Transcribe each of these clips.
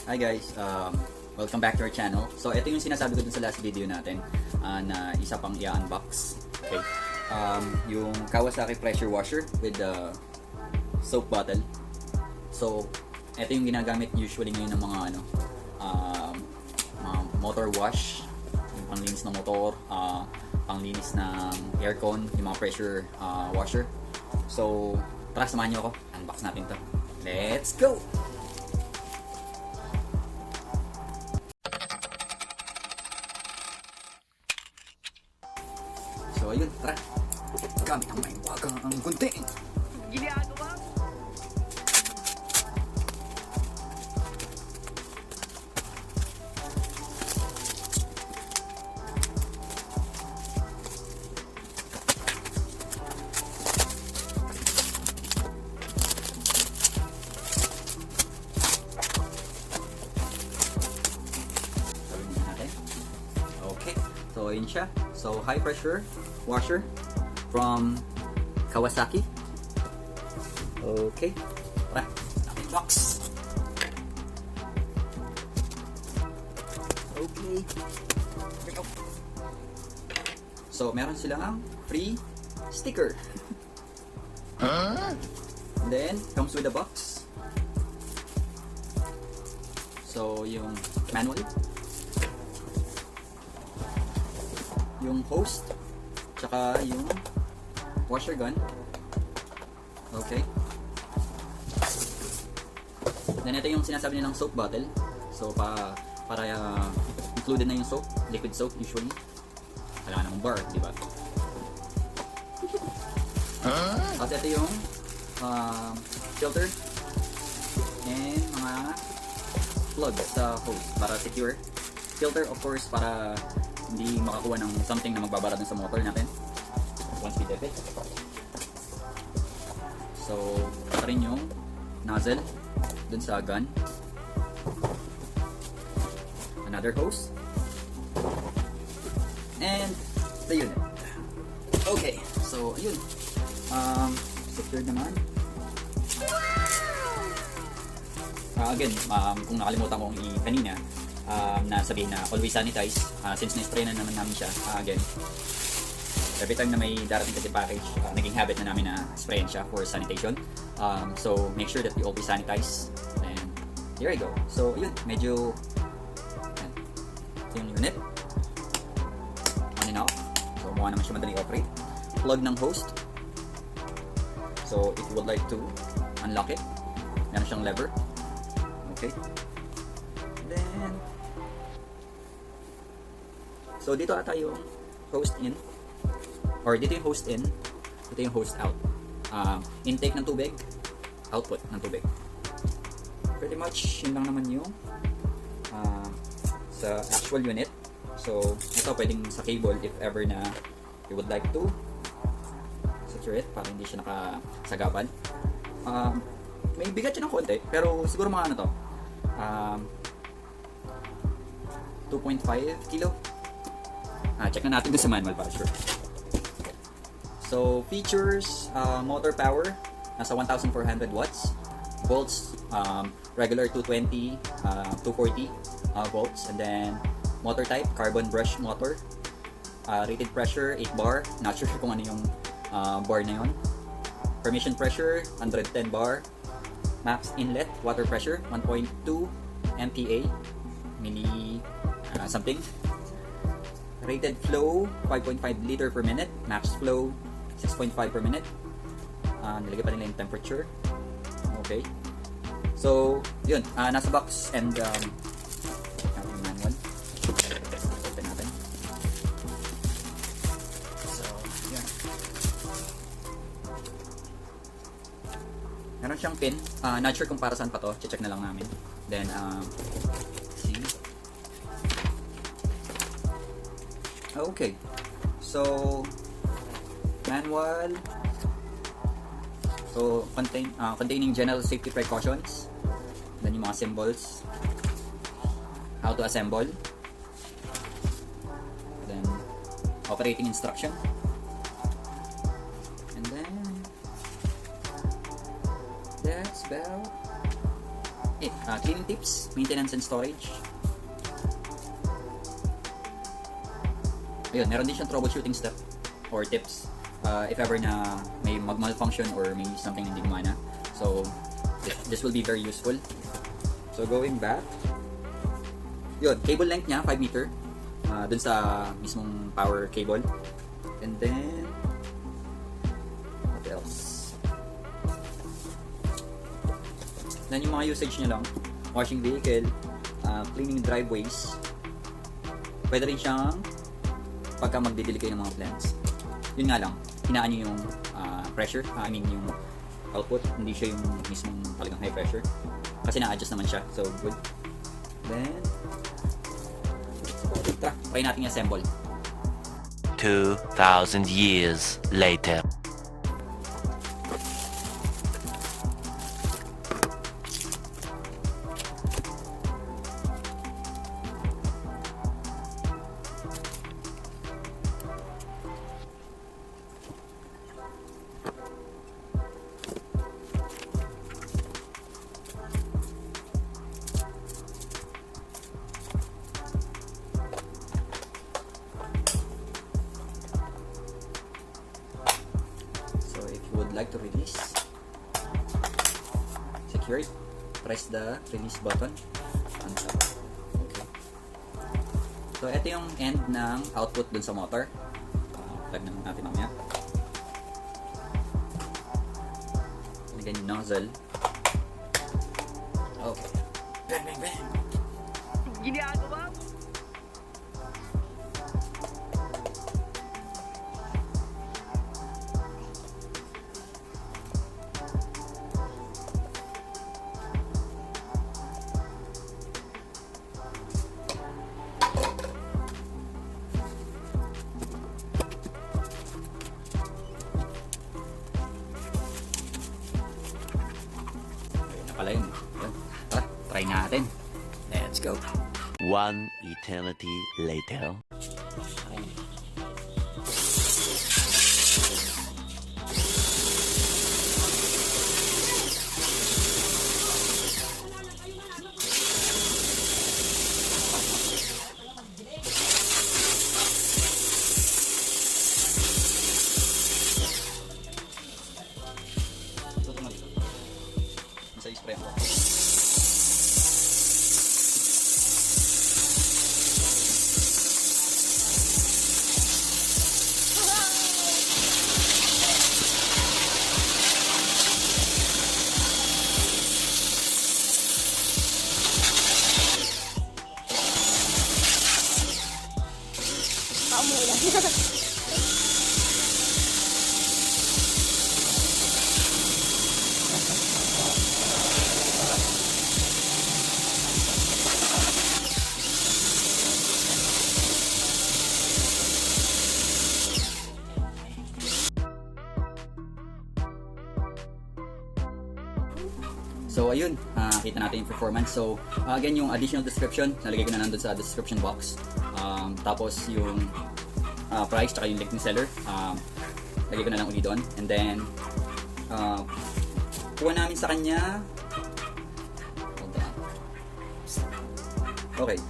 Hi guys, welcome back to our channel. So ito yung sinasabi ko dun sa last video natin na isa pang i-unbox. Okay. Yung Kawasaki pressure washer with the soap bottle. So ito yung ginagamit usually ngayon ng mga mga motor wash, yung panglinis ng motor, panglinis ng aircon, yung mga pressure washer. So tara, samahan niyo ako. Unbox natin to. Let's go! So ayun, tara. Gamit ang may wagang ang gunting. Ginagawa mo? Okay, so ayun siya. So high pressure washer from Kawasaki. Okay, tara, natin box. Okay, here we go. So meron silang free sticker. Then comes with a box. So yung manual, yung hose, tsaka yung washer gun. Okay. Then ito yung sinasabi nilang soap bottle. So para included na yung soap, liquid soap usually. Kailangan ng bar, di ba? At ito yung filter and mga plug sa hose para secure. Filter of course para hindi makakuha ng something na magbabara dun sa motor natin once we dip it. So ito rin yung nozzle dun sa gun, another hose, and the unit. Okay, so ayun, secured naman. Again, kung nakalimutan kong kanina na sabihin na always sanitize, since na-spray na naman namin siya. Again, every time na may darating kasi package, naging habit na namin na sprayin siya for sanitation. So make sure that you always sanitize. And here I go. So yun, medyo ito yung unit, on and off. So mukha naman siya madaling operate. Plug ng hose. So if you would like to unlock it, meron siyang lever. Okay. Then so dito ata yung hose in, or dito yung hose in, dito yung hose out. Intake ng tubig, output ng tubig. Pretty much yun lang naman yung sa actual unit. So ito pwedeng sa cable if ever na you would like to secure it para hindi siya nakasagapan. May bigat siya ng konti, pero siguro mga ano to, 2.5 kilo. Check na natin doon sa manual para sure. So features, motor power nasa 1,400 watts, volts regular 220, 240 volts, and then motor type carbon brush motor, rated pressure 8 bar, not sure kung ano yung bar na yun. Permission pressure 110 bar, max inlet water pressure 1.2 MPa, milli something. Rated flow 5.5 liter per minute, max flow 6.5 per minute. Nilagay pa nila yung temperature. Okay. So, yun, nasa box and yung manual. Open natin. So, yun. Meron siyang pin. Not sure kung para saan pa to. Check na lang namin. Then, see. Okay, so manual, so containing general safety precautions, then yung mga symbols, how to assemble, then operating instruction, and then that's about Okay, cleaning tips, maintenance and storage. Ayun, meron din siyang troubleshooting step or tips if ever na may malfunction or may something hindi gumana. So, this will be very useful. So, going back, yun, cable length niya, 5 meter, dun sa mismong power cable. And then, what else? Then yung mga usage niya lang, washing vehicle, cleaning driveways. Pwede rin siyang pagka magdidili kayo ng mga plants. Yun nga lang, hinaan nyo yung pressure, yung output, hindi siya yung mismong talagang high pressure. Kasi na-adjust naman siya, so good. Then, try natin i-assemble. 2,000 years later. Like to release, secure it, press the release button on top. Okay. So ito yung end ng output dun sa motor. Plug naman natin mamaya. Lagyan yung nozzle. Okay. Bang bang bang. Ginagawa mo? Pala yun. Tara, try natin. Let's go. One eternity later. Sa spray ako. So ayun, kita natin yung performance. So again, yung additional description, nalagay ko na nandun sa description box. Tapos yung price, tsaka yung link ni seller, lagay ko na lang uli doon. And then, kuha namin sa kanya, hold on. Okay,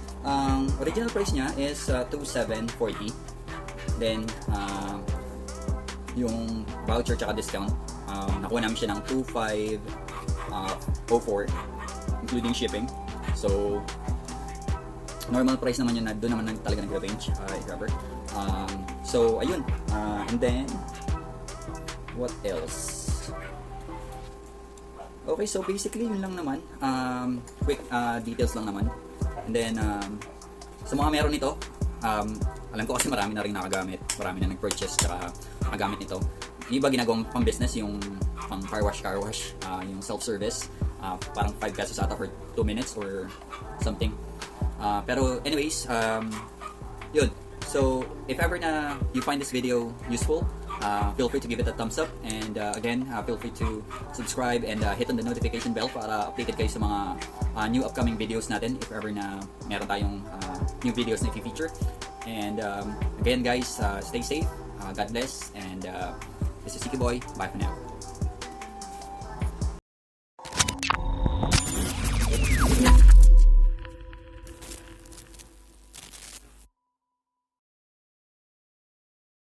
original price niya is 2,740. Then, yung voucher tsaka discount, nakuha namin siya ng 2,504 including shipping. So normal price naman yun, doon naman talaga nag-range if ever. So ayun, and then what else? Okay, so basically yun lang naman, quick details lang naman. And then sa mga meron nito, alam ko kasi marami na rin nakagamit, marami na nag-purchase tsaka nakagamit nito. Yung iba ginagawang pang business, yung pang car wash, yung self-service, parang 5 pesos ata for 2 minutes or something. Pero anyways, yun. So if ever na you find this video useful, feel free to give it a thumbs up, and again, feel free to subscribe and hit on the notification bell para updated kayo sa mga new upcoming videos natin if ever na meron tayong new videos na i-feature. And again guys, stay safe, God bless, and this is Ikiboi. Bye for now.